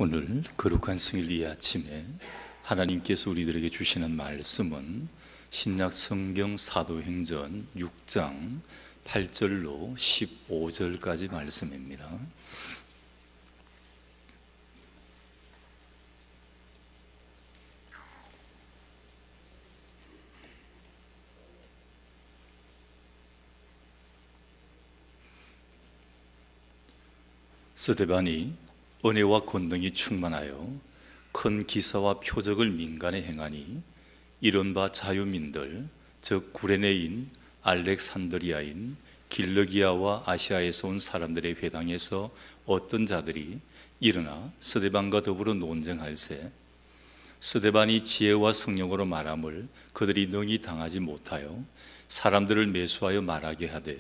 오늘 거룩한 승일 이 아침에 하나님께서 우리들에게 주시는 말씀은 신약 성경 사도행전 6장 8절로 15절까지 말씀입니다. 스데반이 은혜와 권능이 충만하여 큰 기사와 표적을 민간에 행하니 이른바 자유민들, 즉 구레네인, 알렉산드리아인, 길르기아와 아시아에서 온 사람들의 회당에서 어떤 자들이 일어나 스데반과 더불어 논쟁할세 스데반이 지혜와 성령으로 말함을 그들이 능히 당하지 못하여 사람들을 매수하여 말하게 하되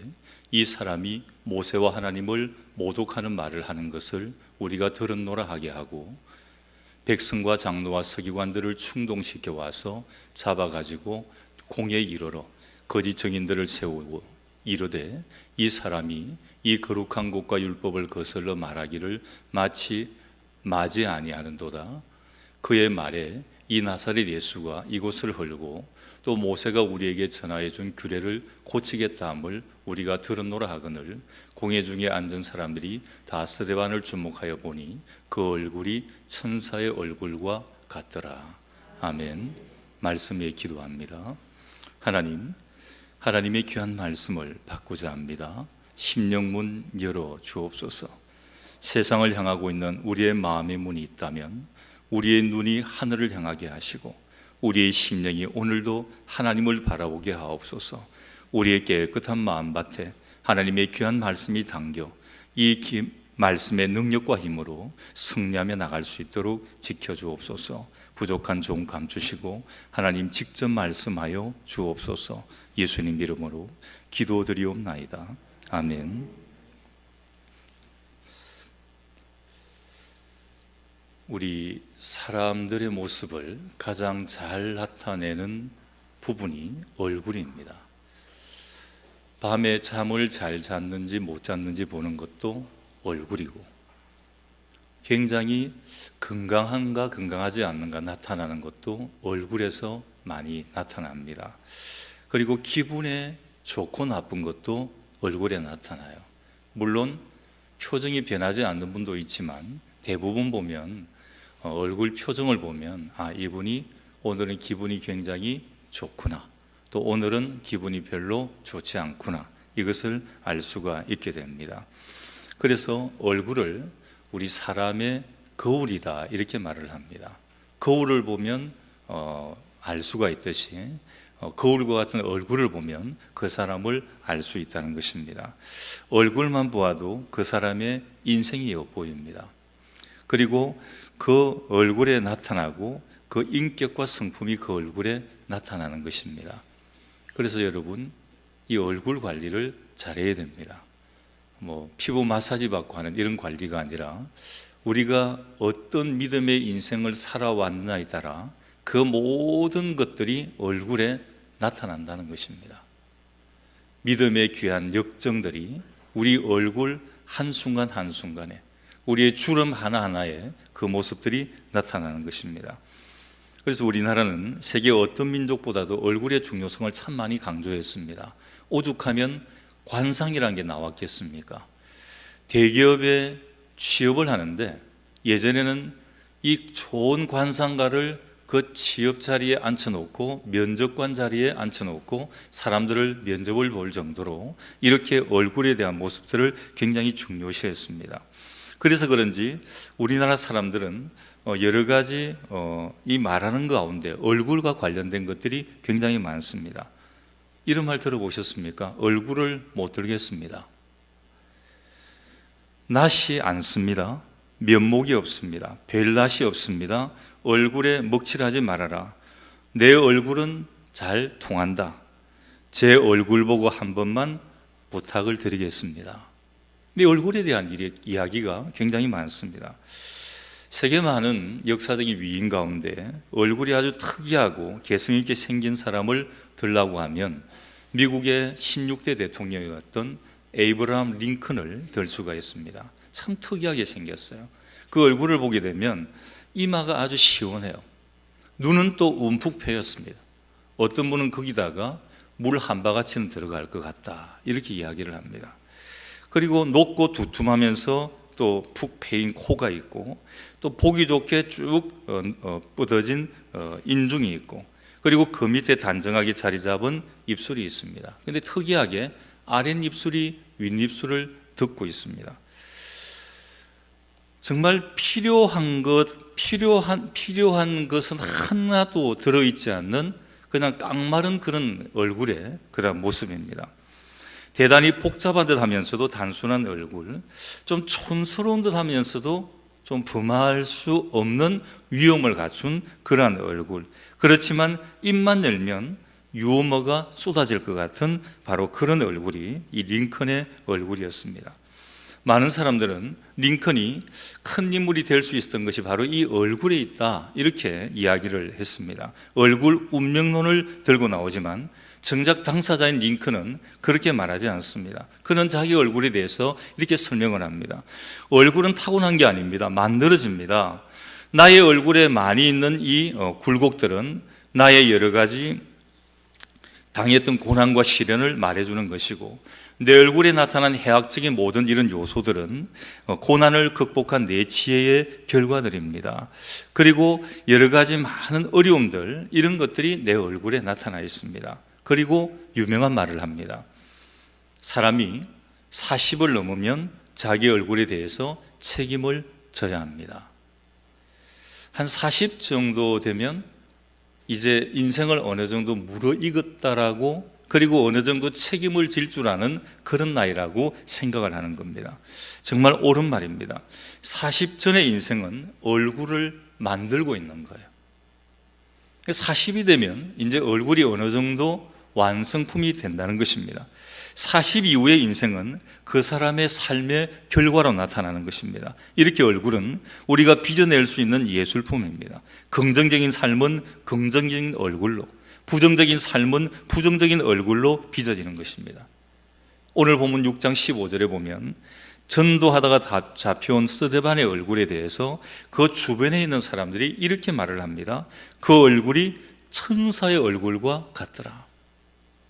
이 사람이 모세와 하나님을 모독하는 말을 하는 것을 우리가 들었노라 하게 하고 백성과 장로와 서기관들을 충동시켜 와서 잡아가지고 공에 이르러 거짓 증인들을 세우고 이르되 이 사람이 이 거룩한 곳과 율법을 거슬러 말하기를 마치 마지 아니하는도다. 그의 말에 이 나사렛 예수가 이곳을 헐고 또 모세가 우리에게 전하여 준 규례를 고치겠다 함을 우리가 들었노라 하거늘 공회 중에 앉은 사람들이 다 스데반을 주목하여 보니 그 얼굴이 천사의 얼굴과 같더라. 아멘. 말씀에 기도합니다. 하나님, 하나님의 귀한 말씀을 받고자 합니다. 심령문 열어 주옵소서. 세상을 향하고 있는 우리의 마음의 문이 있다면 우리의 눈이 하늘을 향하게 하시고 우리의 심령이 오늘도 하나님을 바라보게 하옵소서. 우리의 깨끗한 마음밭에 하나님의 귀한 말씀이 담겨 이 말씀의 능력과 힘으로 승리하며 나갈 수 있도록 지켜주옵소서. 부족한 종 감추시고 하나님 직접 말씀하여 주옵소서. 예수님 이름으로 기도드리옵나이다. 아멘. 우리 사람들의 모습을 가장 잘 나타내는 부분이 얼굴입니다. 밤에 잠을 잘 잤는지 못 잤는지 보는 것도 얼굴이고, 굉장히 건강한가 건강하지 않는가 나타나는 것도 얼굴에서 많이 나타납니다. 그리고 기분에 좋고 나쁜 것도 얼굴에 나타나요. 물론 표정이 변하지 않는 분도 있지만 대부분 보면 얼굴 표정을 보면 이분이 오늘은 기분이 굉장히 좋구나, 또 오늘은 기분이 별로 좋지 않구나, 이것을 알 수가 있게 됩니다. 그래서 얼굴을 우리 사람의 거울이다 이렇게 말을 합니다. 거울을 보면 알 수가 있듯이 거울과 같은 얼굴을 보면 그 사람을 알 수 있다는 것입니다. 얼굴만 보아도 그 사람의 인생이 엿보입니다. 그리고 그 얼굴에 나타나고 그 인격과 성품이 그 얼굴에 나타나는 것입니다. 그래서 여러분, 이 얼굴 관리를 잘해야 됩니다. 피부 마사지 받고 하는 이런 관리가 아니라 우리가 어떤 믿음의 인생을 살아왔느냐에 따라 그 모든 것들이 얼굴에 나타난다는 것입니다. 믿음의 귀한 역정들이 우리 얼굴 한순간 한순간에, 우리의 주름 하나하나에 그 모습들이 나타나는 것입니다. 그래서 우리나라는 세계 어떤 민족보다도 얼굴의 중요성을 참 많이 강조했습니다. 오죽하면 관상이라는 게 나왔겠습니까? 대기업에 취업을 하는데 예전에는 이 좋은 관상가를 그 취업 자리에 앉혀놓고 면접관 자리에 앉혀놓고 사람들을 면접을 볼 정도로 이렇게 얼굴에 대한 모습들을 굉장히 중요시했습니다. 그래서 그런지 우리나라 사람들은 여러 가지 이 말하는 가운데 얼굴과 관련된 것들이 굉장히 많습니다. 이런 말 들어보셨습니까? 얼굴을 못 들겠습니다. 낯이 않습니다. 면목이 없습니다. 벨낯이 없습니다. 얼굴에 먹칠하지 말아라. 내 얼굴은 잘 통한다. 제 얼굴 보고 한 번만 부탁을 드리겠습니다. 내 얼굴에 대한 이야기가 굉장히 많습니다. 세계 많은 역사적인 위인 가운데 얼굴이 아주 특이하고 개성 있게 생긴 사람을 들라고 하면 미국의 16대 대통령이었던 에이브라함 링컨을 들 수가 있습니다. 참 특이하게 생겼어요. 그 얼굴을 보게 되면 이마가 아주 시원해요. 눈은 또 움푹 패였습니다. 어떤 분은 거기다가 물 한 바가지는 들어갈 것 같다, 이렇게 이야기를 합니다. 그리고 높고 두툼하면서 또 푹 패인 코가 있고, 또 보기 좋게 쭉 뻗어진 인중이 있고, 그리고 그 밑에 단정하게 자리 잡은 입술이 있습니다. 그런데 특이하게 아랫입술이 윗입술을 덮고 있습니다. 정말 필요한 것은 하나도 들어있지 않는 그냥 깡마른 그런 얼굴의 그런 모습입니다. 대단히 복잡한 듯 하면서도 단순한 얼굴, 좀 촌스러운 듯 하면서도 좀 범할 수 없는 위엄을 갖춘 그러한 얼굴, 그렇지만 입만 열면 유머가 쏟아질 것 같은 바로 그런 얼굴이 이 링컨의 얼굴이었습니다. 많은 사람들은 링컨이 큰 인물이 될 수 있었던 것이 바로 이 얼굴에 있다, 이렇게 이야기를 했습니다. 얼굴 운명론을 들고 나오지만 정작 당사자인 링컨은 그렇게 말하지 않습니다. 그는 자기 얼굴에 대해서 이렇게 설명을 합니다. 얼굴은 타고난 게 아닙니다. 만들어집니다. 나의 얼굴에 많이 있는 이 굴곡들은 나의 여러 가지 당했던 고난과 시련을 말해주는 것이고, 내 얼굴에 나타난 해악적인 모든 이런 요소들은 고난을 극복한 내 지혜의 결과들입니다. 그리고 여러 가지 많은 어려움들, 이런 것들이 내 얼굴에 나타나 있습니다. 그리고 유명한 말을 합니다. 사람이 40을 넘으면 자기 얼굴에 대해서 책임을 져야 합니다. 한 40 정도 되면 이제 인생을 어느 정도 무르익었다라고, 그리고 어느 정도 책임을 질 줄 아는 그런 나이라고 생각을 하는 겁니다. 정말 옳은 말입니다. 40 전의 인생은 얼굴을 만들고 있는 거예요. 40이 되면 이제 얼굴이 어느 정도 완성품이 된다는 것입니다. 40 이후의 인생은 그 사람의 삶의 결과로 나타나는 것입니다. 이렇게 얼굴은 우리가 빚어낼 수 있는 예술품입니다. 긍정적인 삶은 긍정적인 얼굴로, 부정적인 삶은 부정적인 얼굴로 빚어지는 것입니다. 오늘 본문 6장 15절에 보면 전도하다가 잡혀온 스데반의 얼굴에 대해서 그 주변에 있는 사람들이 이렇게 말을 합니다. 그 얼굴이 천사의 얼굴과 같더라.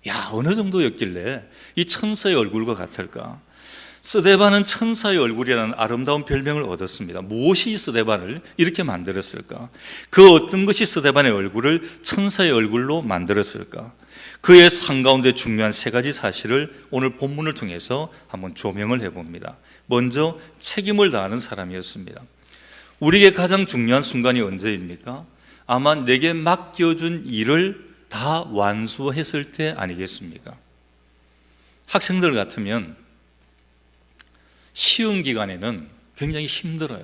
야, 어느 정도였길래 이 천사의 얼굴과 같을까? 스데반은 천사의 얼굴이라는 아름다운 별명을 얻었습니다. 무엇이 스데반을 이렇게 만들었을까? 그 어떤 것이 스데반의 얼굴을 천사의 얼굴로 만들었을까? 그의 삶 가운데 중요한 세 가지 사실을 오늘 본문을 통해서 한번 조명을 해봅니다. 먼저 책임을 다하는 사람이었습니다. 우리에게 가장 중요한 순간이 언제입니까? 아마 내게 맡겨준 일을 다 완수했을 때 아니겠습니까? 학생들 같으면 시험 기간에는 굉장히 힘들어요.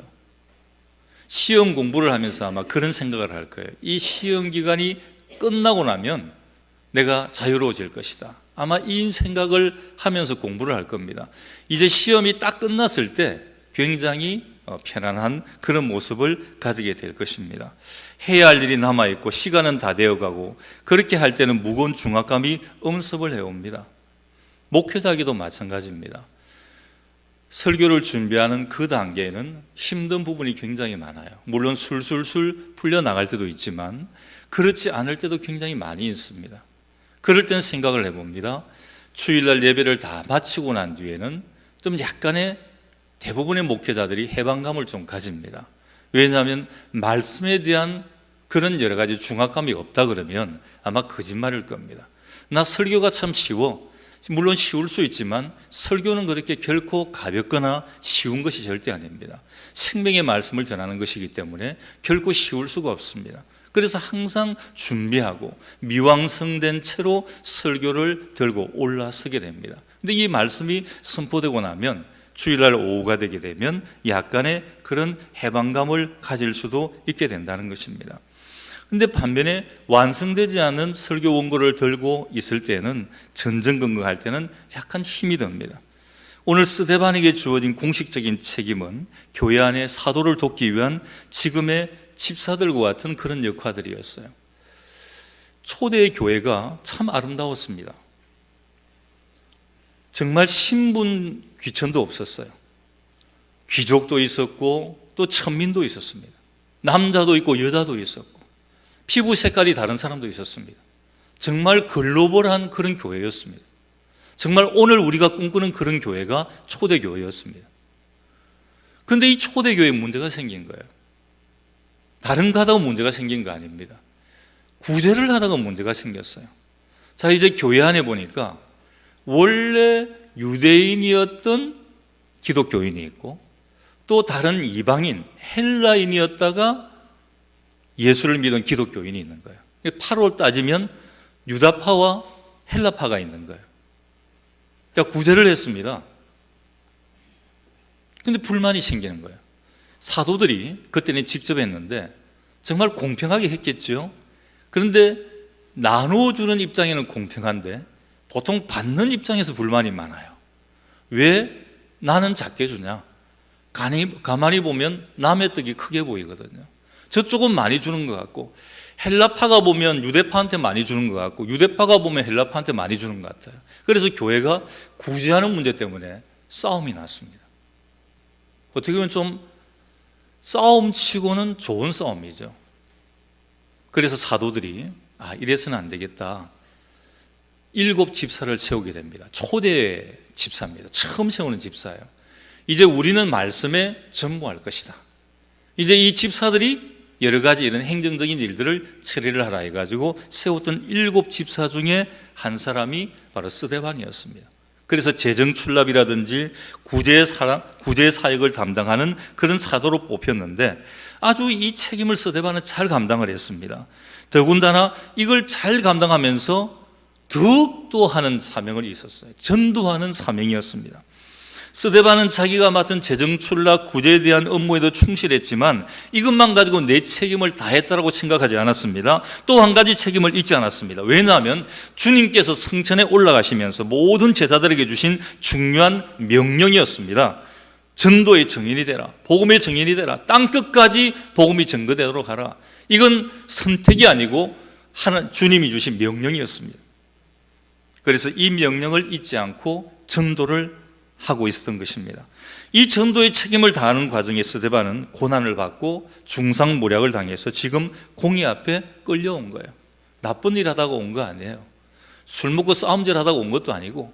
시험 공부를 하면서 아마 그런 생각을 할 거예요. 이 시험 기간이 끝나고 나면 내가 자유로워질 것이다. 아마 이 생각을 하면서 공부를 할 겁니다. 이제 시험이 딱 끝났을 때 굉장히 편안한 그런 모습을 가지게 될 것입니다. 해야 할 일이 남아있고 시간은 다 되어가고, 그렇게 할 때는 무거운 중압감이 엄습을 해옵니다. 목회자기도 마찬가지입니다. 설교를 준비하는 그 단계에는 힘든 부분이 굉장히 많아요. 물론 술술술 풀려나갈 때도 있지만 그렇지 않을 때도 굉장히 많이 있습니다. 그럴 때는 생각을 해봅니다. 주일날 예배를 다 마치고 난 뒤에는 좀 약간의 대부분의 목회자들이 해방감을 좀 가집니다. 왜냐하면 말씀에 대한 그런 여러 가지 중압감이 없다 그러면 아마 거짓말일 겁니다. 나 설교가 참 쉬워. 물론 쉬울 수 있지만 설교는 그렇게 결코 가볍거나 쉬운 것이 절대 아닙니다. 생명의 말씀을 전하는 것이기 때문에 결코 쉬울 수가 없습니다. 그래서 항상 준비하고 미완성된 채로 설교를 들고 올라서게 됩니다. 근데 이 말씀이 선포되고 나면 주일날 오후가 되게 되면 약간의 그런 해방감을 가질 수도 있게 된다는 것입니다. 근데 반면에 완성되지 않은 설교 원고를 들고 있을 때는, 전전긍긍할 때는 약간 힘이 듭니다. 오늘 스데반에게 주어진 공식적인 책임은 교회 안에 사도를 돕기 위한 지금의 집사들과 같은 그런 역할들이었어요. 초대의 교회가 참 아름다웠습니다. 정말 신분 귀천도 없었어요. 귀족도 있었고 또 천민도 있었습니다. 남자도 있고 여자도 있었고 피부 색깔이 다른 사람도 있었습니다. 정말 글로벌한 그런 교회였습니다. 정말 오늘 우리가 꿈꾸는 그런 교회가 초대교회였습니다. 그런데 이 초대교회에 문제가 생긴 거예요. 다른 거 하다가 문제가 생긴 거 아닙니다. 구제를 하다가 문제가 생겼어요. 자, 이제 교회 안에 보니까 원래 유대인이었던 기독교인이 있고 또 다른 이방인 헬라인이었다가 예수를 믿은 기독교인이 있는 거예요. 8월 따지면 유다파와 헬라파가 있는 거예요. 자, 구제를 했습니다. 근데 불만이 생기는 거예요. 사도들이 그때는 직접 했는데 정말 공평하게 했겠죠. 그런데 나눠주는 입장에는 공평한데 보통 받는 입장에서 불만이 많아요. 왜 나는 작게 주냐? 가만히 보면 남의 떡이 크게 보이거든요. 저쪽은 많이 주는 것 같고 헬라파가 보면 유대파한테 많이 주는 것 같고 유대파가 보면 헬라파한테 많이 주는 것 같아요. 그래서 교회가 구제하는 문제 때문에 싸움이 났습니다. 어떻게 보면 좀 싸움치고는 좋은 싸움이죠. 그래서 사도들이 이래서는 안 되겠다. 7 집사를 세우게 됩니다. 초대 집사입니다. 처음 세우는 집사예요. 이제 우리는 말씀에 전무할 것이다. 이제 이 집사들이 여러 가지 이런 행정적인 일들을 처리를 하라 해가지고 세웠던 7 집사 중에 한 사람이 바로 스데반이었습니다. 그래서 재정출납이라든지 구제 사역을 담당하는 그런 사도로 뽑혔는데 아주 이 책임을 스데반은 잘 감당을 했습니다. 더군다나 이걸 잘 감당하면서 더욱도 하는 사명이 있었어요. 전도하는 사명이었습니다. 스데반은 자기가 맡은 재정출납 구제에 대한 업무에도 충실했지만 이것만 가지고 내 책임을 다했다고 생각하지 않았습니다. 또 한 가지 책임을 잊지 않았습니다. 왜냐하면 주님께서 성전에 올라가시면서 모든 제자들에게 주신 중요한 명령이었습니다. 전도의 증인이 되라, 복음의 증인이 되라, 땅끝까지 복음이 전거되도록 하라. 이건 선택이 아니고 주님이 주신 명령이었습니다. 그래서 이 명령을 잊지 않고 전도를 하고 있었던 것입니다. 이 전도의 책임을 다하는 과정에 스데반은 고난을 받고 중상모략을 당해서 지금 공의 앞에 끌려온 거예요. 나쁜 일 하다가 온 거 아니에요. 술 먹고 싸움질 하다가 온 것도 아니고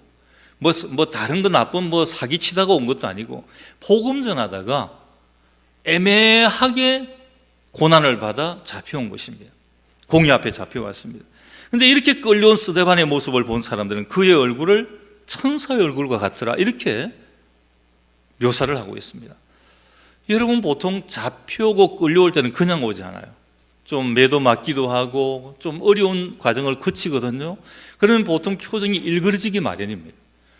뭐 다른 거 나쁜 사기치다가 온 것도 아니고 복음 전하다가 애매하게 고난을 받아 잡혀온 것입니다. 공의 앞에 잡혀왔습니다. 그런데 이렇게 끌려온 스데반의 모습을 본 사람들은 그의 얼굴을 천사의 얼굴과 같더라 이렇게 묘사를 하고 있습니다. 여러분 보통 잡혀오고 끌려올 때는 그냥 오지 않아요. 좀 매도 맞기도 하고 좀 어려운 과정을 거치거든요. 그러면 보통 표정이 일그러지기 마련입니다.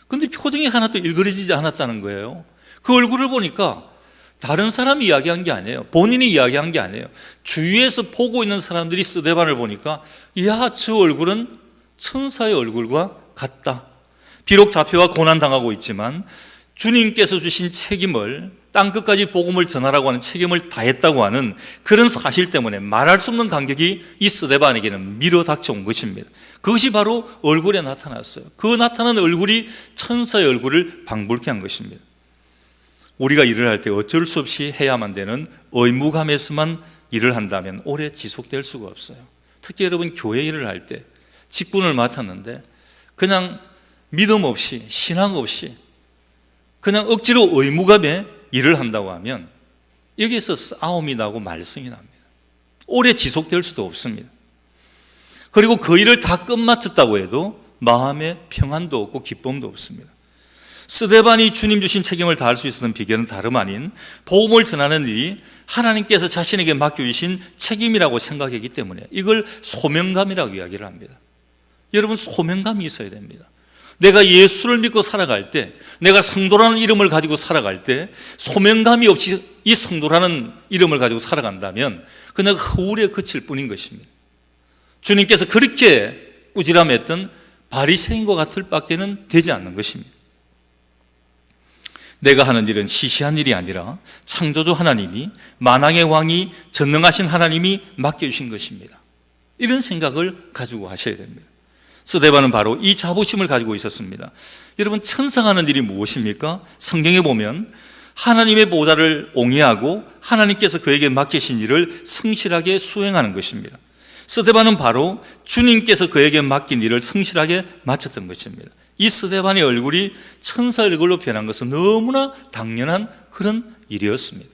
그런데 표정이 하나도 일그러지지 않았다는 거예요. 그 얼굴을 보니까 다른 사람이 이야기한 게 아니에요. 본인이 이야기한 게 아니에요. 주위에서 보고 있는 사람들이 스데반을 보니까 저 얼굴은 천사의 얼굴과 같다. 비록 잡혀와 고난당하고 있지만 주님께서 주신 책임을 땅끝까지 복음을 전하라고 하는 책임을 다했다고 하는 그런 사실 때문에 말할 수 없는 감격이 이 스데반에게는 밀어 닥쳐온 것입니다. 그것이 바로 얼굴에 나타났어요. 그 나타난 얼굴이 천사의 얼굴을 방불케 한 것입니다. 우리가 일을 할 때 어쩔 수 없이 해야만 되는 의무감에서만 일을 한다면 오래 지속될 수가 없어요. 특히 여러분 교회 일을 할 때 직분을 맡았는데 그냥 믿음 없이 신앙 없이 그냥 억지로 의무감에 일을 한다고 하면 여기서 싸움이 나고 말썽이 납니다. 오래 지속될 수도 없습니다. 그리고 그 일을 다 끝마쳤다고 해도 마음에 평안도 없고 기쁨도 없습니다. 스데반이 주님 주신 책임을 다할 수 있었던 비결은 다름 아닌 복음을 전하는 일이 하나님께서 자신에게 맡겨주신 책임이라고 생각했기 때문에 이걸 소명감이라고 이야기를 합니다. 여러분 소명감이 있어야 됩니다. 내가 예수를 믿고 살아갈 때, 내가 성도라는 이름을 가지고 살아갈 때 소명감이 없이 이 성도라는 이름을 가지고 살아간다면 그냥 허울에 그칠 뿐인 것입니다. 주님께서 그렇게 꾸지람했던 바리새인과 같을 밖에는 되지 않는 것입니다. 내가 하는 일은 시시한 일이 아니라 창조주 하나님이, 만왕의 왕이, 전능하신 하나님이 맡겨주신 것입니다. 이런 생각을 가지고 하셔야 됩니다. 스데반은 바로 이 자부심을 가지고 있었습니다. 여러분 천상하는 일이 무엇입니까? 성경에 보면 하나님의 보좌를 옹이하고 하나님께서 그에게 맡기신 일을 성실하게 수행하는 것입니다. 스데반은 바로 주님께서 그에게 맡긴 일을 성실하게 마쳤던 것입니다. 이 스데반의 얼굴이 천사 얼굴로 변한 것은 너무나 당연한 그런 일이었습니다.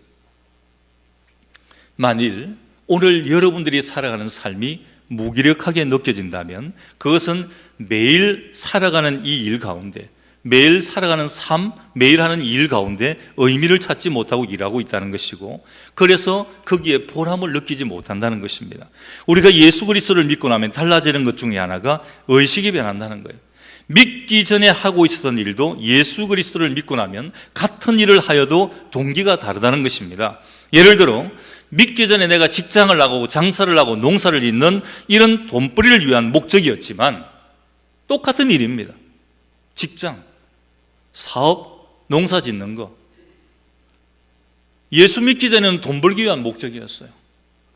만일 오늘 여러분들이 살아가는 삶이 무기력하게 느껴진다면 그것은 매일 살아가는 이 일 가운데, 매일 살아가는 삶, 매일 하는 일 가운데 의미를 찾지 못하고 일하고 있다는 것이고, 그래서 거기에 보람을 느끼지 못한다는 것입니다. 우리가 예수 그리스도를 믿고 나면 달라지는 것 중에 하나가 의식이 변한다는 거예요. 믿기 전에 하고 있었던 일도 예수 그리스도를 믿고 나면 같은 일을 하여도 동기가 다르다는 것입니다. 예를 들어 믿기 전에 내가 직장을 나가고 장사를 하고 농사를 짓는 이런 돈벌이를 위한 목적이었지만 똑같은 일입니다. 직장, 사업, 농사 짓는 거. 예수 믿기 전에는 돈 벌기 위한 목적이었어요.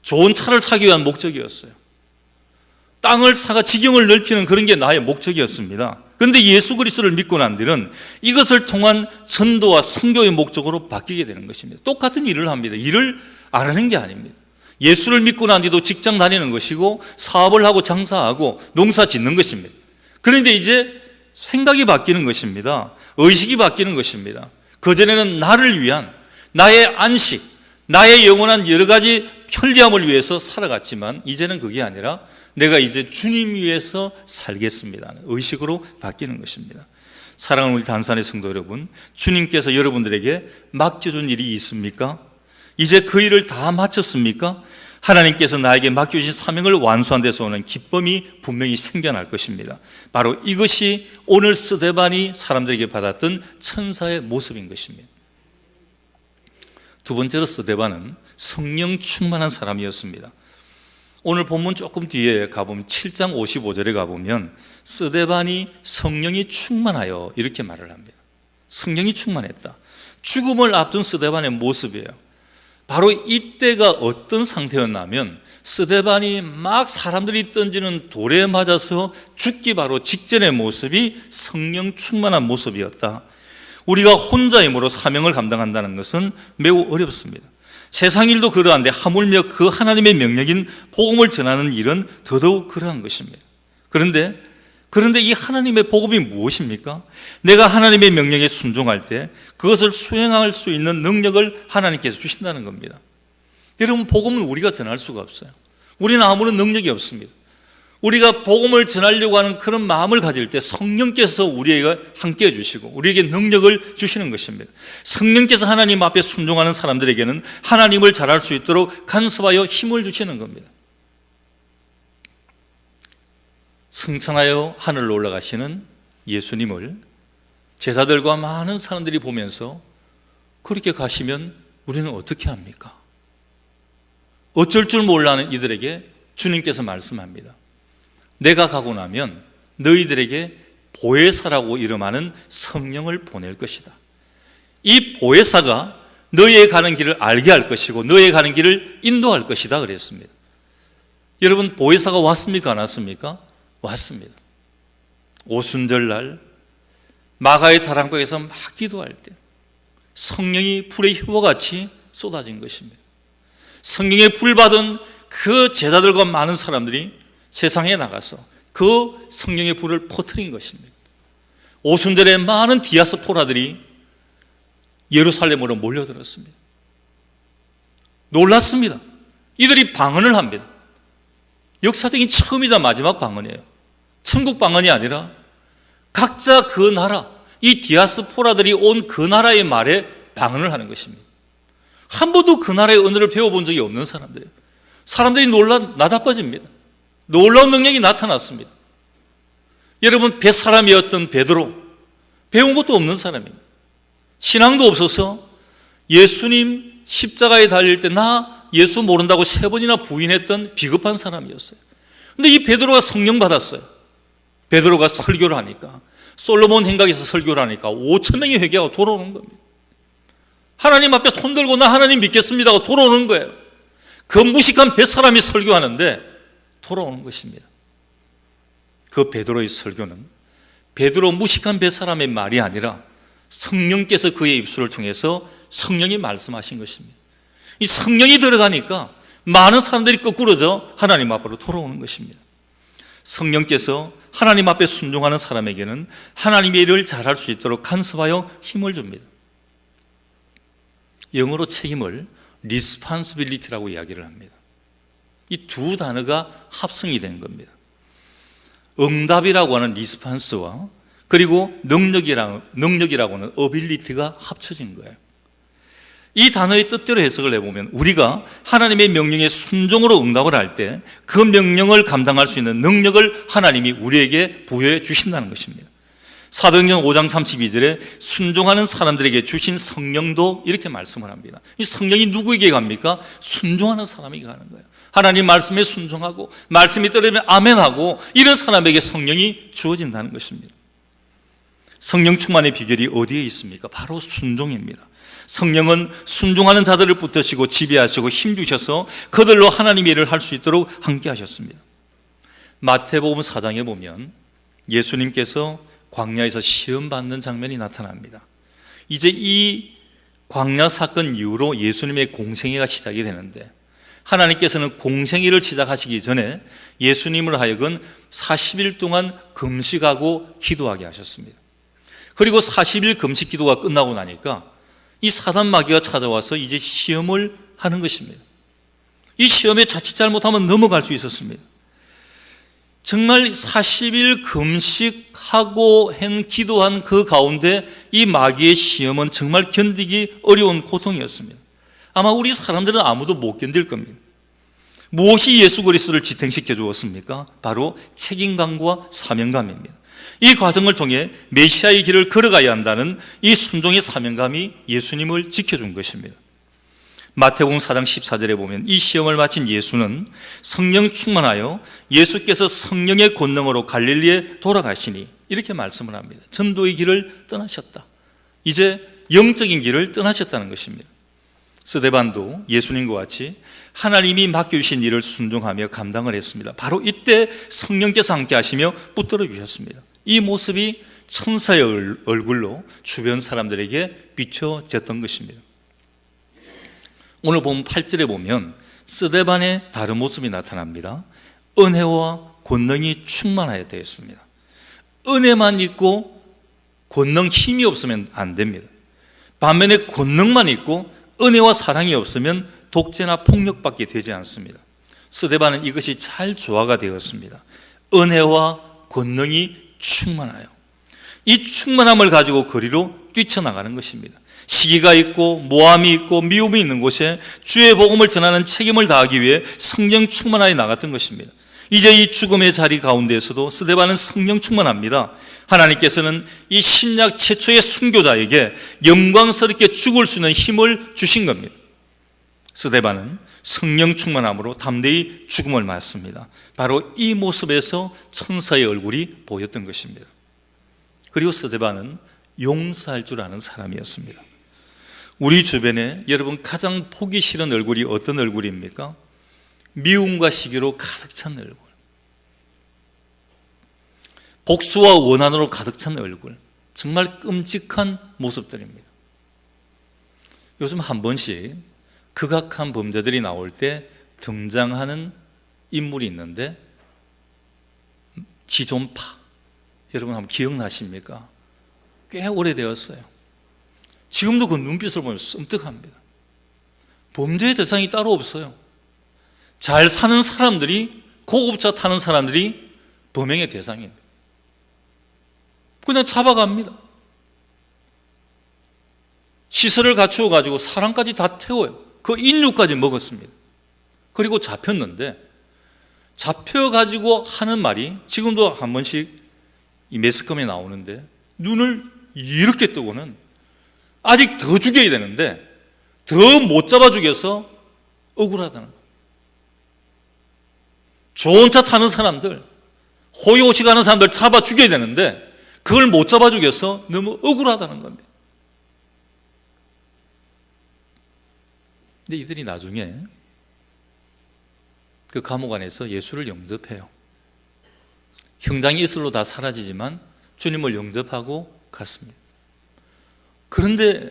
좋은 차를 사기 위한 목적이었어요. 땅을 사가 지경을 넓히는 그런 게 나의 목적이었습니다. 그런데 예수 그리스도를 믿고 난 뒤는 이것을 통한 전도와 선교의 목적으로 바뀌게 되는 것입니다. 똑같은 일을 합니다. 일을 안 하는 게 아닙니다. 예수를 믿고 난 뒤도 직장 다니는 것이고 사업을 하고 장사하고 농사 짓는 것입니다. 그런데 이제 생각이 바뀌는 것입니다. 의식이 바뀌는 것입니다. 그전에는 나를 위한 나의 안식, 나의 영원한 여러 가지 편리함을 위해서 살아갔지만 이제는 그게 아니라 내가 이제 주님 위해서 살겠습니다. 의식으로 바뀌는 것입니다. 사랑하는 우리 단산의 성도 여러분, 주님께서 여러분들에게 맡겨준 일이 있습니까? 이제 그 일을 다 마쳤습니까? 하나님께서 나에게 맡겨주신 사명을 완수한 데서 오는 기쁨이 분명히 생겨날 것입니다. 바로 이것이 오늘 스데반이 사람들에게 받았던 천사의 모습인 것입니다. 두 번째로 스데반은 성령 충만한 사람이었습니다. 오늘 본문 조금 뒤에 가보면 7장 55절에 가보면 스데반이 성령이 충만하여 이렇게 말을 합니다. 성령이 충만했다. 죽음을 앞둔 스데반의 모습이에요. 바로 이때가 어떤 상태였냐면 스데반이 막 사람들이 던지는 돌에 맞아서 죽기 바로 직전의 모습이 성령 충만한 모습이었다. 우리가 혼자 힘으로 사명을 감당한다는 것은 매우 어렵습니다. 세상 일도 그러한데 하물며 그 하나님의 명령인 복음을 전하는 일은 더더욱 그러한 것입니다. 그런데 이 하나님의 복음이 무엇입니까? 내가 하나님의 명령에 순종할 때 그것을 수행할 수 있는 능력을 하나님께서 주신다는 겁니다. 여러분, 복음은 우리가 전할 수가 없어요. 우리는 아무런 능력이 없습니다. 우리가 복음을 전하려고 하는 그런 마음을 가질 때 성령께서 우리에게 함께 해주시고 우리에게 능력을 주시는 것입니다. 성령께서 하나님 앞에 순종하는 사람들에게는 하나님을 잘할 수 있도록 간섭하여 힘을 주시는 겁니다. 승천하여 하늘로 올라가시는 예수님을 제자들과 많은 사람들이 보면서 그렇게 가시면 우리는 어떻게 합니까? 어쩔 줄 몰라하는 이들에게 주님께서 말씀합니다. 내가 가고 나면 너희들에게 보혜사라고 이름하는 성령을 보낼 것이다. 이 보혜사가 너희의 가는 길을 알게 할 것이고 너희의 가는 길을 인도할 것이다 그랬습니다. 여러분, 보혜사가 왔습니까? 안 왔습니까? 왔습니다. 오순절날 마가의 다락방에서 막 기도할 때 성령이 불의 휘워같이 쏟아진 것입니다. 성령의 불 받은 그 제자들과 많은 사람들이 세상에 나가서 그 성령의 불을 퍼뜨린 것입니다. 오순절에 많은 디아스포라들이 예루살렘으로 몰려들었습니다. 놀랐습니다. 이들이 방언을 합니다. 역사적인 처음이자 마지막 방언이에요. 천국 방언이 아니라 각자 그 나라, 이 디아스포라들이 온 그 나라의 말에 방언을 하는 것입니다. 한 번도 그 나라의 언어를 배워본 적이 없는 사람들이에요. 사람들이 나다빠집니다. 놀라운 능력이 나타났습니다. 여러분, 뱃사람이었던 베드로, 배운 것도 없는 사람입니다. 신앙도 없어서 예수님 십자가에 달릴 때 나 예수 모른다고 3번이나 부인했던 비겁한 사람이었어요. 근데 이 베드로가 성령 받았어요. 베드로가 설교를 하니까, 솔로몬 행각에서 설교를 하니까 5,000명이 회개하고 돌아오는 겁니다. 하나님 앞에 손들고 나 하나님 믿겠습니다 하고 돌아오는 거예요. 그 무식한 뱃사람이 설교하는데 돌아오는 것입니다. 그 베드로의 설교는 베드로 무식한 뱃사람의 말이 아니라 성령께서 그의 입술을 통해서 성령이 말씀하신 것입니다. 이 성령이 들어가니까 많은 사람들이 거꾸로져 하나님 앞으로 돌아오는 것입니다. 성령께서 하나님 앞에 순종하는 사람에게는 하나님의 일을 잘할 수 있도록 간섭하여 힘을 줍니다. 영어로 책임을 responsibility라고 이야기를 합니다. 이 두 단어가 합성이 된 겁니다. 응답이라고 하는 response와 그리고 능력이라고 하는 ability가 합쳐진 거예요. 이 단어의 뜻대로 해석을 해보면 우리가 하나님의 명령에 순종으로 응답을 할 때 그 명령을 감당할 수 있는 능력을 하나님이 우리에게 부여해 주신다는 것입니다. 사도행전 5장 32절에 순종하는 사람들에게 주신 성령도 이렇게 말씀을 합니다. 이 성령이 누구에게 갑니까? 순종하는 사람에게 가는 거예요. 하나님 말씀에 순종하고 말씀이 떨어지면 아멘하고 이런 사람에게 성령이 주어진다는 것입니다. 성령 충만의 비결이 어디에 있습니까? 바로 순종입니다. 성령은 순종하는 자들을 붙드시고 지배하시고 힘주셔서 그들로 하나님의 일을 할 수 있도록 함께 하셨습니다. 마태복음 4장에 보면 예수님께서 광야에서 시험받는 장면이 나타납니다. 이제 이 광야 사건 이후로 예수님의 공생애가 시작이 되는데 하나님께서는 공생애를 시작하시기 전에 예수님을 하여금 40일 동안 금식하고 기도하게 하셨습니다. 그리고 40일 금식 기도가 끝나고 나니까 이 사단 마귀가 찾아와서 이제 시험을 하는 것입니다. 이 시험에 자칫 잘못하면 넘어갈 수 있었습니다. 정말 40일 금식하고 기도한 그 가운데 이 마귀의 시험은 정말 견디기 어려운 고통이었습니다. 아마 우리 사람들은 아무도 못 견딜 겁니다. 무엇이 예수 그리스도를 지탱시켜 주었습니까? 바로 책임감과 사명감입니다. 이 과정을 통해 메시아의 길을 걸어가야 한다는 이 순종의 사명감이 예수님을 지켜준 것입니다. 마태복음 4장 14절에 보면 이 시험을 마친 예수는 성령 충만하여 예수께서 성령의 권능으로 갈릴리에 돌아가시니 이렇게 말씀을 합니다. 전도의 길을 떠나셨다. 이제 영적인 길을 떠나셨다는 것입니다. 스데반도 예수님과 같이 하나님이 맡겨주신 일을 순종하며 감당을 했습니다. 바로 이때 성령께서 함께 하시며 붙들어 주셨습니다. 이 모습이 천사의 얼굴로 주변 사람들에게 비춰졌던 것입니다. 오늘 본 8절에 보면 스데반의 다른 모습이 나타납니다. 은혜와 권능이 충만하여 되어 있습니다. 은혜만 있고 권능 힘이 없으면 안 됩니다. 반면에 권능만 있고 은혜와 사랑이 없으면 독재나 폭력밖에 되지 않습니다. 스데반은 이것이 잘 조화가 되었습니다. 은혜와 권능이 충만하여 이 충만함을 가지고 거리로 뛰쳐나가는 것입니다. 시기가 있고 모함이 있고 미움이 있는 곳에 주의 복음을 전하는 책임을 다하기 위해 성령 충만하여 나갔던 것입니다. 이제 이 죽음의 자리 가운데에서도 스데반은 성령 충만합니다. 하나님께서는 이 신약 최초의 순교자에게 영광스럽게 죽을 수 있는 힘을 주신 겁니다. 스데반은 성령 충만함으로 담대히 죽음을 맞습니다. 바로 이 모습에서 천사의 얼굴이 보였던 것입니다. 그리고 스데반은 용서할 줄 아는 사람이었습니다. 우리 주변에 여러분 가장 보기 싫은 얼굴이 어떤 얼굴입니까? 미움과 시기로 가득 찬 얼굴, 복수와 원한으로 가득 찬 얼굴, 정말 끔찍한 모습들입니다. 요즘 한 번씩 극악한 범죄들이 나올 때 등장하는 인물이 있는데 지존파, 여러분 한번 기억나십니까? 꽤 오래되었어요. 지금도 그 눈빛을 보면 섬뜩합니다. 범죄의 대상이 따로 없어요. 잘 사는 사람들이, 고급차 타는 사람들이 범행의 대상입니다. 그냥 잡아갑니다. 시설을 갖추어 가지고 사람까지 다 태워요. 그 인류까지 먹었습니다. 그리고 잡혔는데 잡혀가지고 하는 말이 지금도 한 번씩 이 매스컴에 나오는데 눈을 이렇게 뜨고는 아직 더 죽여야 되는데 더 못 잡아 죽여서 억울하다는 거예요. 좋은 차 타는 사람들, 호의호식 하는 사람들 잡아 죽여야 되는데 그걸 못 잡아 죽여서 너무 억울하다는 겁니다. 근데 이들이 나중에 그 감옥 안에서 예수를 영접해요. 형장이 이슬로 다 사라지지만 주님을 영접하고 갔습니다. 그런데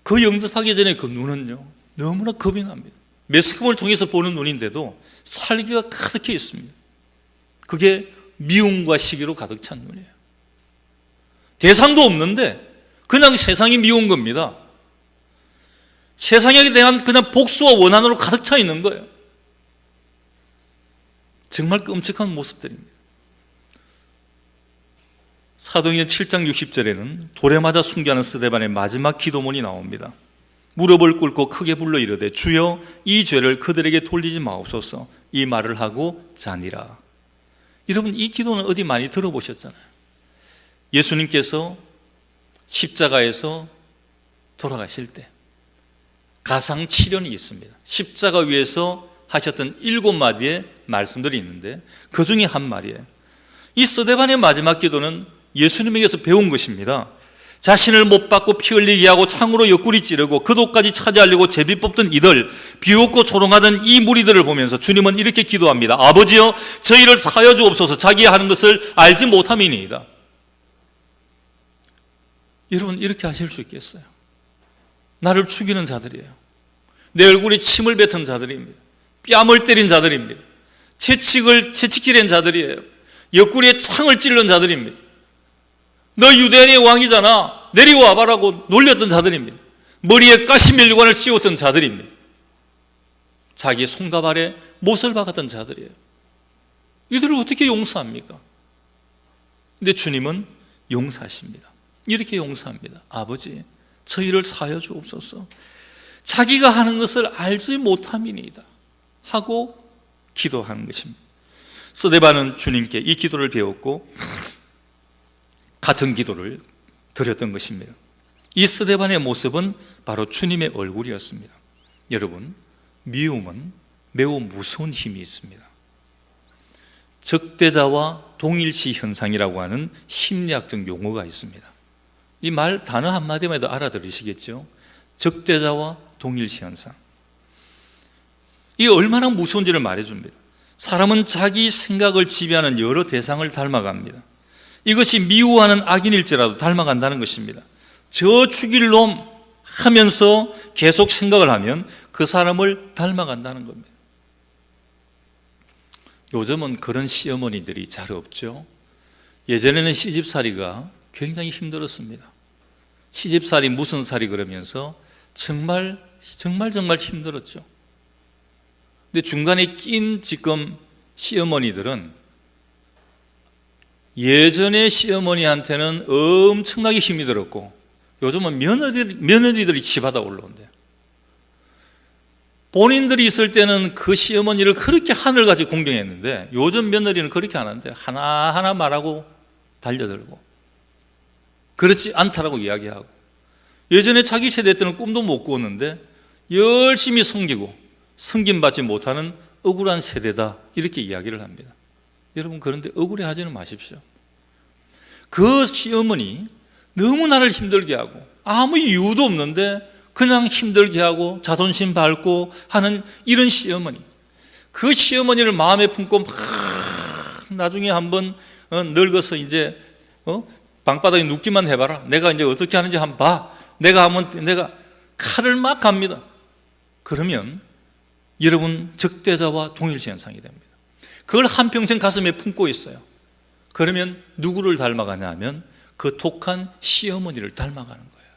그 영접하기 전에 그 눈은요, 너무나 겁이 납니다. 매스컴을 통해서 보는 눈인데도 살기가 가득해 있습니다. 그게 미움과 시기로 가득 찬 눈이에요. 대상도 없는데 그냥 세상이 미운 겁니다. 세상에 대한 그냥 복수와 원한으로 가득 차 있는 거예요. 정말 끔찍한 모습들입니다. 사도행전 7장 60절에는 돌에 맞아 순교하는 스데반의 마지막 기도문이 나옵니다. 무릎을 꿇고 크게 불러 이르되 주여 이 죄를 그들에게 돌리지 마옵소서. 이 말을 하고 자니라. 여러분, 이 기도는 어디 많이 들어보셨잖아요. 예수님께서 십자가에서 돌아가실 때 가상 7연이 있습니다. 십자가 위에서 하셨던 7마디의 말씀들이 있는데 그 중에 한 말이에요. 이 스데반의 마지막 기도는 예수님에게서 배운 것입니다. 자신을 못 박고 피 흘리게 하고 창으로 옆구리 찌르고 그도까지 차지하려고 제비 뽑던 이들, 비웃고 조롱하던 이 무리들을 보면서 주님은 이렇게 기도합니다. 아버지여 저희를 사하여 주옵소서. 자기가 하는 것을 알지 못함이니이다. 여러분, 이렇게 하실 수 있겠어요? 나를 죽이는 자들이에요. 내 얼굴에 침을 뱉은 자들입니다. 뺨을 때린 자들입니다. 채찍질한 자들이에요. 옆구리에 창을 찔른 자들입니다. 너 유대인의 왕이잖아, 내려와봐라고 놀렸던 자들입니다. 머리에 가시멜류관을 씌웠던 자들입니다. 자기 손과 발에 못을 박았던 자들이에요. 이들을 어떻게 용서합니까? 근데 주님은 용서하십니다. 이렇게 용서합니다. 아버지 저희를 사하여 주옵소서. 자기가 하는 것을 알지 못함이니이다 하고 기도하는 것입니다. 스데반은 주님께 이 기도를 배웠고 같은 기도를 드렸던 것입니다. 이 스데반의 모습은 바로 주님의 얼굴이었습니다. 여러분, 미움은 매우 무서운 힘이 있습니다. 적대자와 동일시 현상이라고 하는 심리학적 용어가 있습니다. 이 말 단어 한마디만 해도 알아들으시겠죠? 적대자와 동일시 현상. 이게 얼마나 무서운지를 말해줍니다. 사람은 자기 생각을 지배하는 여러 대상을 닮아갑니다. 이것이 미워하는 악인일지라도 닮아간다는 것입니다. 저 죽일 놈 하면서 계속 생각을 하면 그 사람을 닮아간다는 겁니다. 요즘은 그런 시어머니들이 잘 없죠. 예전에는 시집살이가 굉장히 힘들었습니다. 시집살이 무슨 살이 그러면서 정말 힘들었죠. 근데 중간에 낀 지금 시어머니들은 예전에 시어머니한테는 엄청나게 힘이 들었고 요즘은 며느리들이 집하다 올라온대요. 본인들이 있을 때는 그 시어머니를 그렇게 하늘같이 공경했는데 요즘 며느리는 그렇게 안 하는데 하나하나 말하고 달려들고 그렇지 않다라고 이야기하고, 예전에 자기 세대 때는 꿈도 못 꾸었는데 열심히 섬기고 섬김받지 못하는 억울한 세대다 이렇게 이야기를 합니다. 여러분, 그런데 억울해하지는 마십시오. 그 시어머니 너무 나를 힘들게 하고 아무 이유도 없는데 그냥 힘들게 하고 자존심 밟고 하는 이런 시어머니, 그 시어머니를 마음에 품고 막 나중에 한번 늙어서 이제 방바닥에 눕기만 해봐라, 내가 이제 어떻게 하는지 한번 봐, 내가 칼을 막 갑니다. 그러면 여러분, 적대자와 동일시 현상이 됩니다. 그걸 한평생 가슴에 품고 있어요. 그러면 누구를 닮아가냐 하면 그 독한 시어머니를 닮아가는 거예요.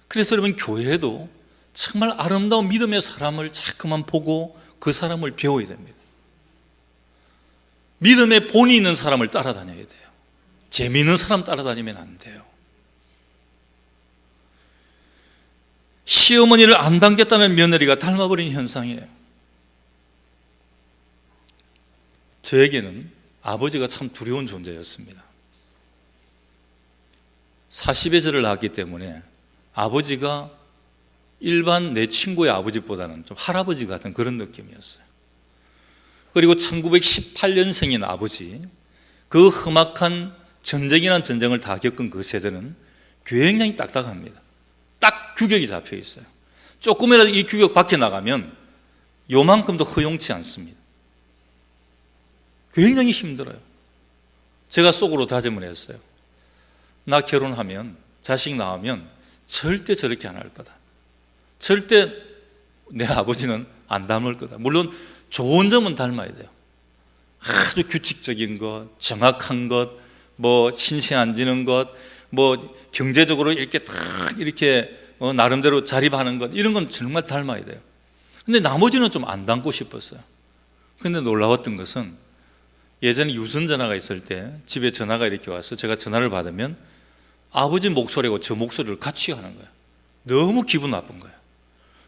그래서 여러분, 교회도 정말 아름다운 믿음의 사람을 자꾸만 보고 그 사람을 배워야 됩니다. 믿음의 본이 있는 사람을 따라다녀야 돼요. 재미있는 사람 따라다니면 안 돼요. 시어머니를 안 당겼다는 며느리가 닮아버린 현상이에요. 저에게는 아버지가 참 두려운 존재였습니다. 40의 절을 낳았기 때문에 아버지가 일반 내 친구의 아버지보다는 좀 할아버지 같은 그런 느낌이었어요. 그리고 1918년생인 아버지, 그 험악한 전쟁이라는 전쟁을 다 겪은 그 세대는 굉장히 딱딱합니다. 딱 규격이 잡혀 있어요. 조금이라도 이 규격 밖에 나가면 요만큼도 허용치 않습니다. 굉장히 힘들어요. 제가 속으로 다짐을 했어요. 나 결혼하면, 자식 낳으면 절대 저렇게 안 할 거다. 절대 내 아버지는 안 닮을 거다. 물론 좋은 점은 닮아야 돼요. 아주 규칙적인 것, 정확한 것, 뭐 신세 안 지는 것, 뭐 경제적으로 이렇게 딱 이렇게 나름대로 자립하는 것, 이런 건 정말 닮아야 돼요. 근데 나머지는 좀 안 닮고 싶었어요. 근데 놀라웠던 것은 예전에 유선 전화가 있을 때 집에 전화가 이렇게 와서 제가 전화를 받으면 아버지 목소리하고 저 목소리를 같이 하는 거예요. 너무 기분 나쁜 거예요.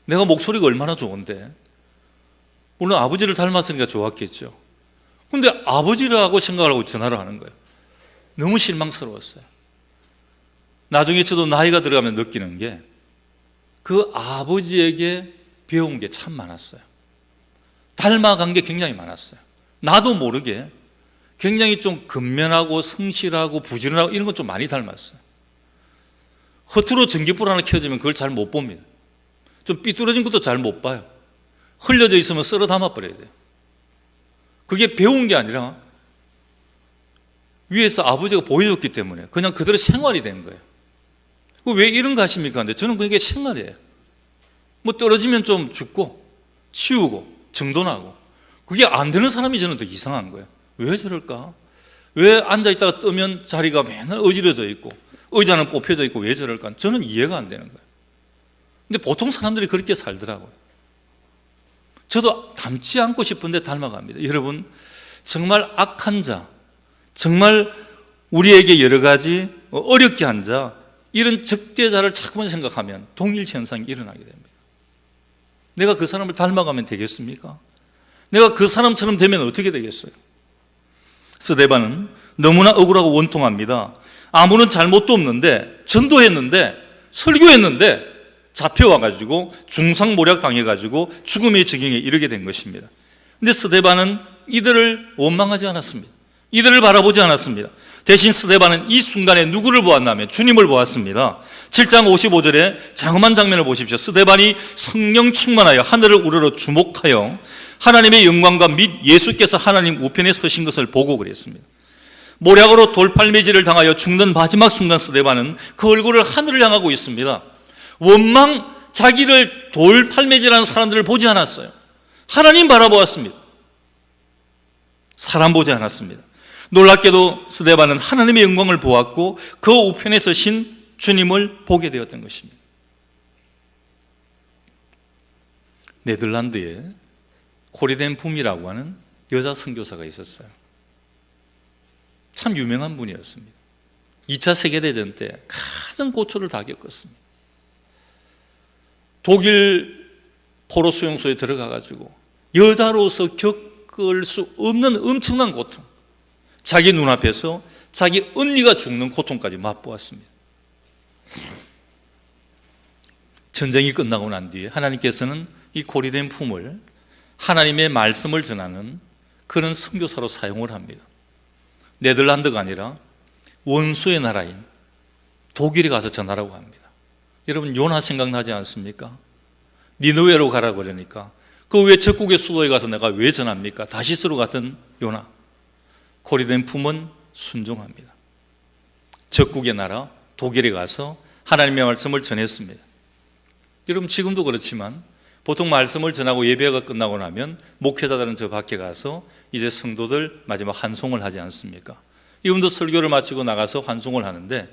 내가 목소리가 얼마나 좋은데, 물론 아버지를 닮았으니까 좋았겠죠. 근데 아버지라고 생각을 하고 전화를 하는 거예요. 너무 실망스러웠어요. 나중에 저도 나이가 들어가면 느끼는 게 그 아버지에게 배운 게 참 많았어요. 닮아간 게 굉장히 많았어요. 나도 모르게 굉장히 좀 근면하고 성실하고 부지런하고 이런 건 좀 많이 닮았어요. 허투루 전기불 하나 켜지면 그걸 잘 못 봅니다. 좀 삐뚤어진 것도 잘 못 봐요. 흘려져 있으면 썰어 담아버려야 돼요. 그게 배운 게 아니라 위에서 아버지가 보여줬기 때문에 그냥 그대로 생활이 된 거예요. 왜 이런가 하십니까? 근데 저는 그게 생활이에요. 뭐 떨어지면 좀 죽고 치우고 정돈하고, 그게 안 되는 사람이 저는 더 이상한 거예요. 왜 저럴까? 왜 앉아있다가 뜨면 자리가 맨날 어지러져 있고 의자는 뽑혀져 있고 왜 저럴까? 저는 이해가 안 되는 거예요. 근데 보통 사람들이 그렇게 살더라고요. 저도 닮지 않고 싶은데 닮아갑니다. 여러분, 정말 악한 자, 정말 우리에게 여러 가지 어렵게 한 자, 이런 적대자를 자꾸만 생각하면 동일 현상이 일어나게 됩니다. 내가 그 사람을 닮아가면 되겠습니까? 내가 그 사람처럼 되면 어떻게 되겠어요? 스데반은 너무나 억울하고 원통합니다. 아무런 잘못도 없는데, 전도했는데, 설교했는데 잡혀와가지고 중상모략 당해가지고 죽음의 지경에 이르게 된 것입니다. 근데 스데반은 이들을 원망하지 않았습니다. 이들을 바라보지 않았습니다. 대신 스데반은 이 순간에 누구를 보았냐면 주님을 보았습니다. 7장 55절에 장엄한 장면을 보십시오. 스데반이 성령 충만하여 하늘을 우러러 주목하여 하나님의 영광과 및 예수께서 하나님 우편에 서신 것을 보고 그랬습니다. 모략으로 돌팔매질을 당하여 죽는 마지막 순간 스데반은 그 얼굴을 하늘을 향하고 있습니다. 원망, 자기를 돌팔매질하는 사람들을 보지 않았어요. 하나님 바라보았습니다. 사람 보지 않았습니다. 놀랍게도 스데반은 하나님의 영광을 보았고 그 우편에 서신 주님을 보게 되었던 것입니다. 네덜란드에 코리덴 붐이라고 하는 여자 선교사가 있었어요. 참 유명한 분이었습니다. 2차 세계대전 때 가장 고초를 다 겪었습니다. 독일 포로 수용소에 들어가가지고 여자로서 겪을 수 없는 엄청난 고통, 자기 눈앞에서 자기 언니가 죽는 고통까지 맛보았습니다. 전쟁이 끝나고 난 뒤에 하나님께서는 이 코리덴 붐을 하나님의 말씀을 전하는 그런 선교사로 사용을 합니다. 네덜란드가 아니라 원수의 나라인 독일에 가서 전하라고 합니다. 여러분, 요나 생각나지 않습니까? 니느웨로 가라고 그러니까 그 왜 적국의 수도에 가서 내가 왜 전합니까? 다시스로 갔던 요나. 코리덴 붐은 순종합니다. 적국의 나라 독일에 가서 하나님의 말씀을 전했습니다. 여러분, 지금도 그렇지만 보통 말씀을 전하고 예배가 끝나고 나면 목회자들은 저 밖에 가서 이제 성도들 마지막 환송을 하지 않습니까? 이분도 설교를 마치고 나가서 환송을 하는데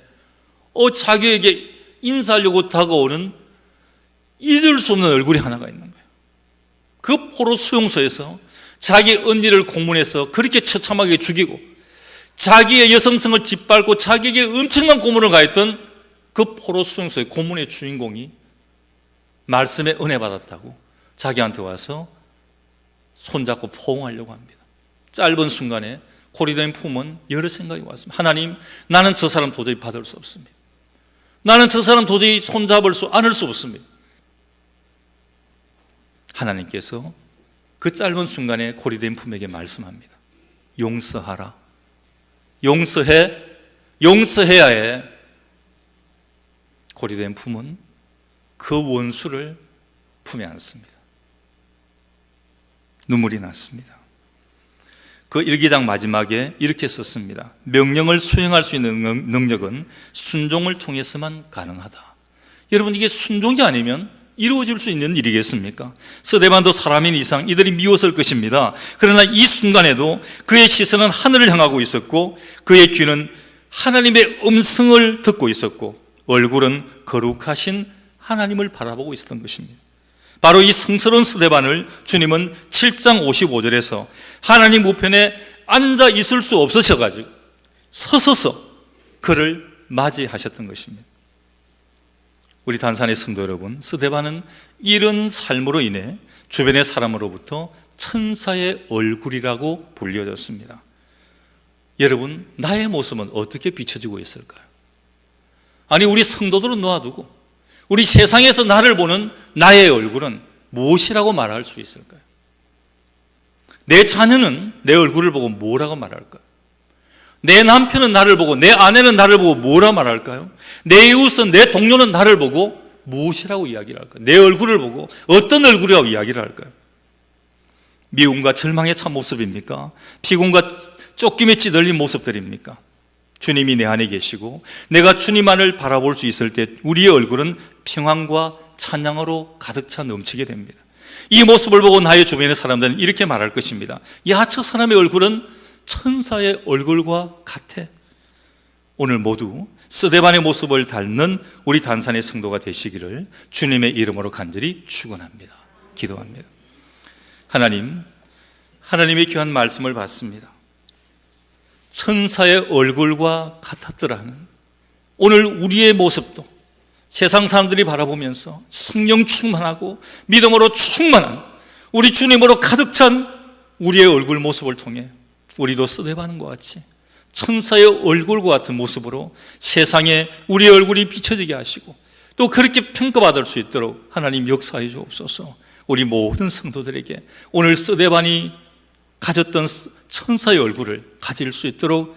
자기에게 인사하려고 다가오는 잊을 수 없는 얼굴이 하나가 있는 거예요. 그 포로 수용소에서 자기 언니를 고문해서 그렇게 처참하게 죽이고 자기의 여성성을 짓밟고 자기에게 엄청난 고문을 가했던 그 포로 수용소의 고문의 주인공이 말씀에 은혜 받았다고 자기한테 와서 손잡고 포옹하려고 합니다. 짧은 순간에 코리덴 붐은 여러 생각이 왔습니다. 하나님, 나는 저 사람 도저히 받을 수 없습니다. 나는 저 사람 도저히 손잡을 수 않을 수 없습니다. 하나님께서 그 짧은 순간에 코리덴 붐에게 말씀합니다. 용서하라. 용서해야 해. 코리덴 붐은 그 원수를 품에 안습니다. 눈물이 났습니다. 그 1기장 마지막에 이렇게 썼습니다. 명령을 수행할 수 있는 능력은 순종을 통해서만 가능하다. 여러분, 이게 순종이 아니면 이루어질 수 있는 일이겠습니까? 스데반도 사람인 이상 이들이 미웠을 것입니다. 그러나 이 순간에도 그의 시선은 하늘을 향하고 있었고 그의 귀는 하나님의 음성을 듣고 있었고 얼굴은 거룩하신 하나님을 바라보고 있었던 것입니다. 바로 이 성스러운 스데반을 주님은 7장 55절에서 하나님 우편에 앉아 있을 수 없으셔가지고 서서서 그를 맞이하셨던 것입니다. 우리 단산의 성도 여러분, 스데반은 이런 삶으로 인해 주변의 사람으로부터 천사의 얼굴이라고 불려졌습니다. 여러분, 나의 모습은 어떻게 비춰지고 있을까요? 아니, 우리 성도들은 놓아두고 우리 세상에서 나를 보는 나의 얼굴은 무엇이라고 말할 수 있을까요? 내 자녀는 내 얼굴을 보고 뭐라고 말할까요? 내 남편은 나를 보고, 내 아내는 나를 보고 뭐라 말할까요? 내 이웃은, 내 동료는 나를 보고 무엇이라고 이야기를 할까요? 내 얼굴을 보고 어떤 얼굴이라고 이야기를 할까요? 미움과 절망의 참 모습입니까? 피곤과 쫓김에 찌들린 모습들입니까? 주님이 내 안에 계시고 내가 주님만을 바라볼 수 있을 때 우리의 얼굴은 평안과 찬양으로 가득 차 넘치게 됩니다. 이 모습을 보고 나의 주변의 사람들은 이렇게 말할 것입니다. 야, 저 사람의 얼굴은 천사의 얼굴과 같아. 오늘 모두 스데반의 모습을 닮는 우리 단산의 성도가 되시기를 주님의 이름으로 간절히 축원합니다. 기도합니다. 하나님, 하나님의 귀한 말씀을 받습니다. 천사의 얼굴과 같았더라는 오늘 우리의 모습도 세상 사람들이 바라보면서 성령 충만하고 믿음으로 충만한 우리 주님으로 가득 찬 우리의 얼굴 모습을 통해 우리도 스데반과 같이 천사의 얼굴과 같은 모습으로 세상에 우리의 얼굴이 비춰지게 하시고 또 그렇게 평가받을 수 있도록 하나님 역사해 주옵소서. 우리 모든 성도들에게 오늘 스데반이 가졌던 천사의 얼굴을 가질 수 있도록